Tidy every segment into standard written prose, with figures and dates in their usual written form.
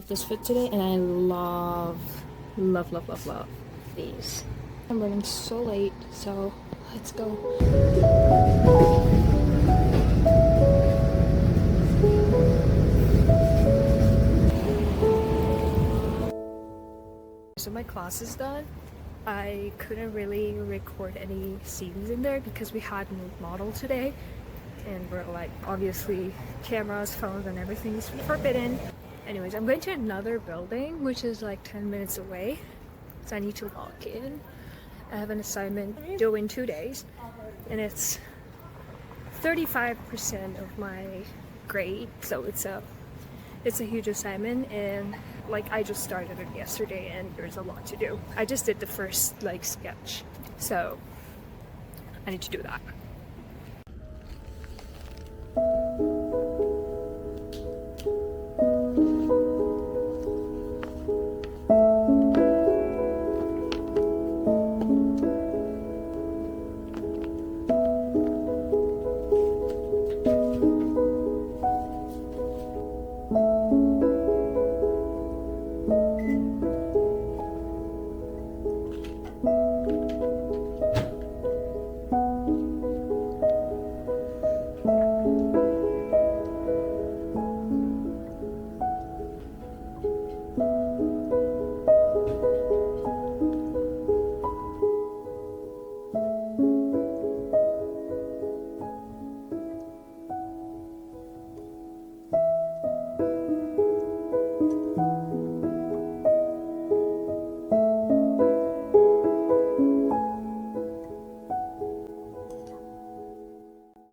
this fit today, and I love these. I'm running so late, so let's go. So my class is done. I couldn't really record any scenes in there because we had new model today, and we're like, obviously cameras, phones, and everything is forbidden. Anyways, I'm going to another building which is like 10 minutes away, so I need to walk in. I have an assignment due in 2 days, and it's 35% of my grade, so it's a huge assignment, and like I just started it yesterday and there's a lot to do. I just did the first like sketch, so I need to do that.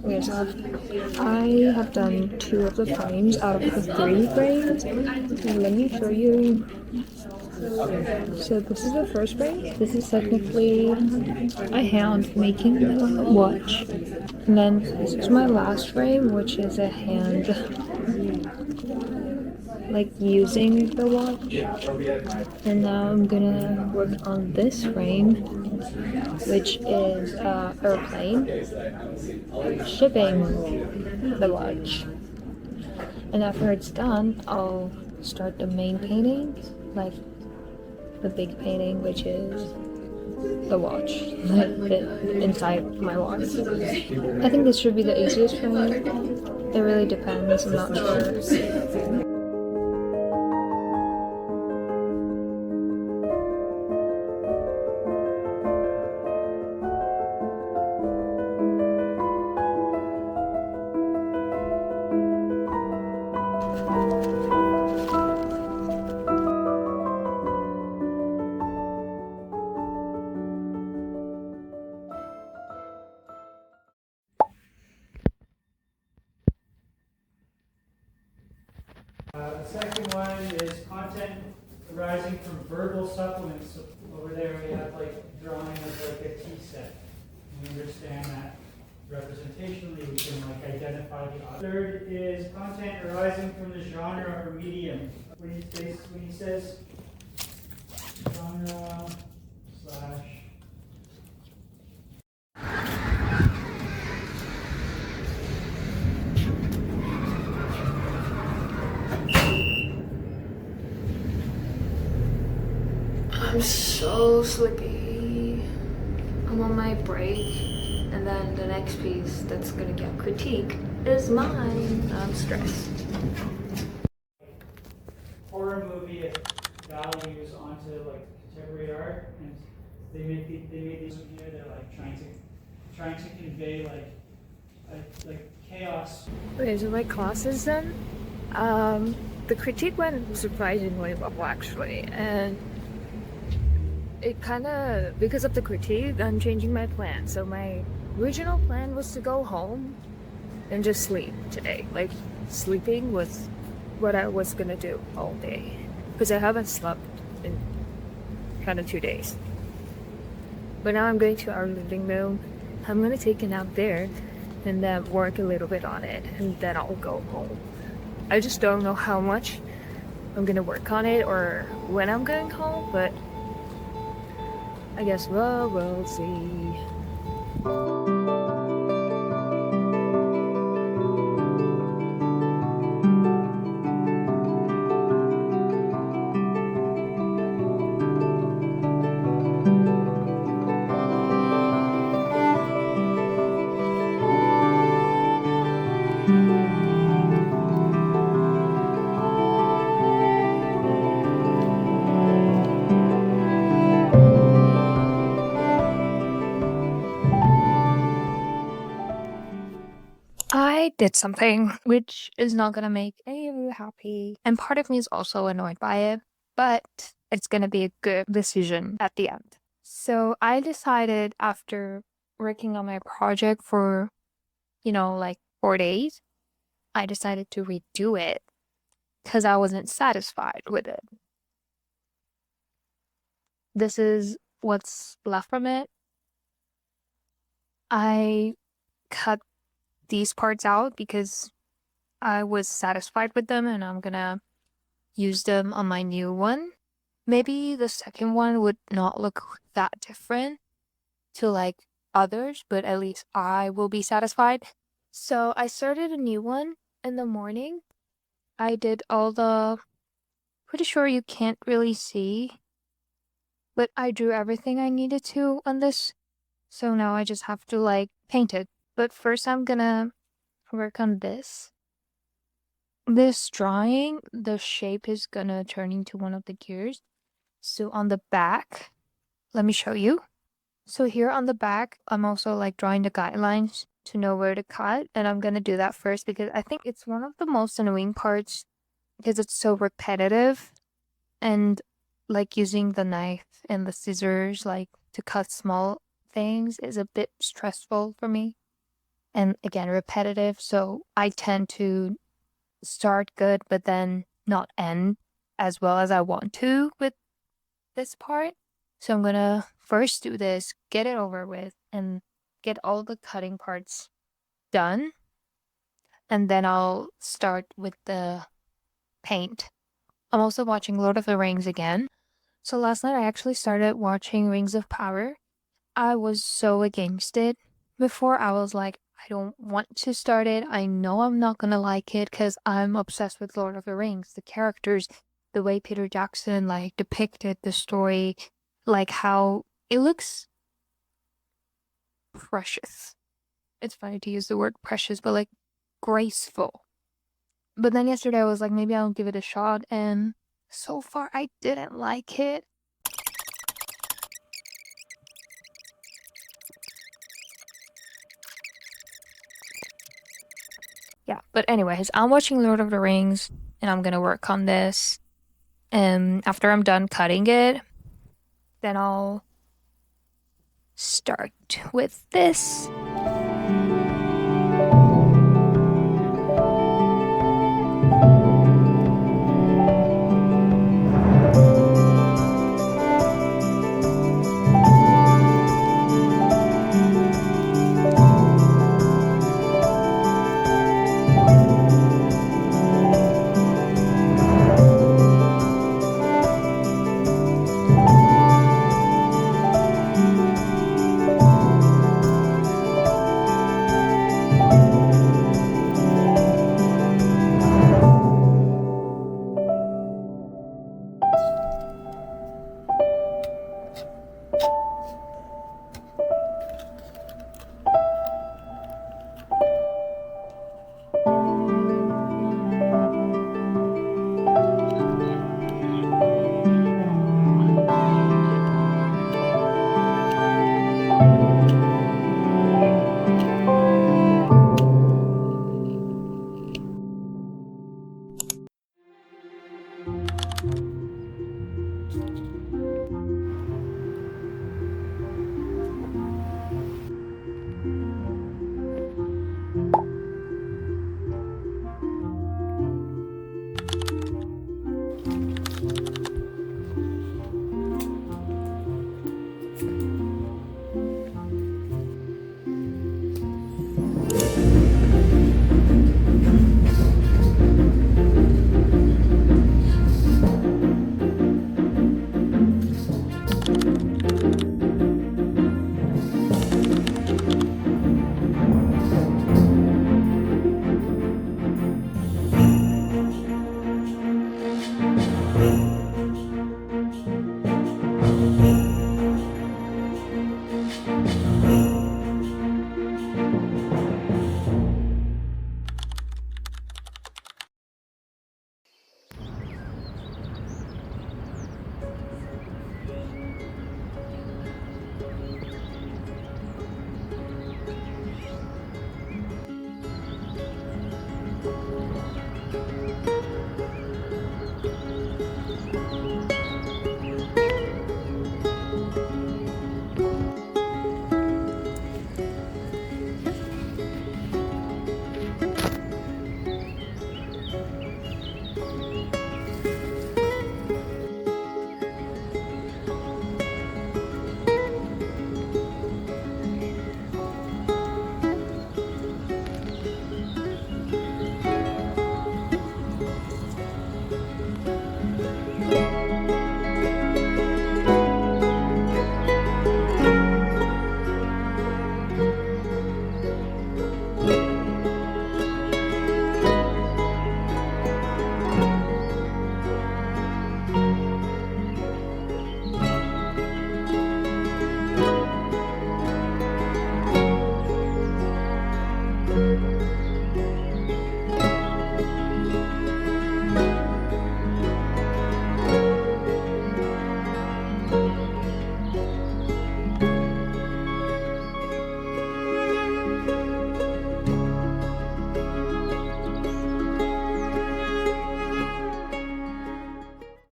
Okay, so I have done 2 of the frames out of the 3 frames. Let me show you. So this is the first frame. This is technically a hand making the watch. And then this is my last frame, which is a hand like using the watch. And now I'm gonna work on this frame, which is airplane shipping the watch. And after it's done, I'll start the main painting, like the big painting, which is the watch, like the inside my watch. I think this should be the easiest for me. It really depends, I'm not sure. The second one is content arising from verbal supplements. So over there we have like drawing of like a tea set. We understand that representationally we can like identify the author. Third is content arising from the genre or medium. When he says genre slash I'm so sleepy. I'm on my break, and then the next piece that's gonna get critique is mine. I'm stressed. horror movie values onto like contemporary art, and they made these in here. They're like trying to convey like chaos. Okay, so my class is done. The critique went surprisingly well, actually, and it kind of, because of the critique, I'm changing my plan. So my original plan was to go home and just sleep today. Like, sleeping was what I was gonna do all day, because I haven't slept in kind of 2 days. But now I'm going to our living room. I'm gonna take a nap there and then work a little bit on it, and then I'll go home. I just don't know how much I'm gonna work on it or when I'm going home, but I guess we'll see. I did something which is not gonna make any of you happy, and part of me is also annoyed by it, but it's gonna be a good decision at the end. So I decided after working on my project for, like 4 days, I decided to redo it because I wasn't satisfied with it. This is what's left from it. I cut these parts out because I was satisfied with them and I'm gonna use them on my new one. Maybe the second one would not look that different to like others, but at least I will be satisfied. So I started a new one in the morning. I did all the, pretty sure you can't really see, but I drew everything I needed to on this. So now I just have to like paint it. But first I'm gonna work on this. This drawing, the shape is gonna turn into one of the gears. So on the back, let me show you. So here on the back, I'm also like drawing the guidelines to know where to cut. And I'm gonna do that first because I think it's one of the most annoying parts because it's so repetitive. And like using the knife and the scissors like to cut small things is a bit stressful for me. And again, repetitive. So I tend to start good, but then not end as well as I want to with this part. So I'm gonna first do this, get it over with, and get all the cutting parts done. And then I'll start with the paint. I'm also watching Lord of the Rings again. So last night I actually started watching Rings of Power. I was so against it. Before I was like, I don't want to start it. I know I'm not gonna like it because I'm obsessed with Lord of the Rings. The characters, the way Peter Jackson like depicted the story, like how it looks precious. It's funny to use the word precious, but like graceful. But then yesterday I was like, maybe I'll give it a shot, and so far I didn't like it. Yeah, but anyways, I'm watching Lord of the Rings and I'm gonna work on this. And after I'm done cutting it, then I'll start with this.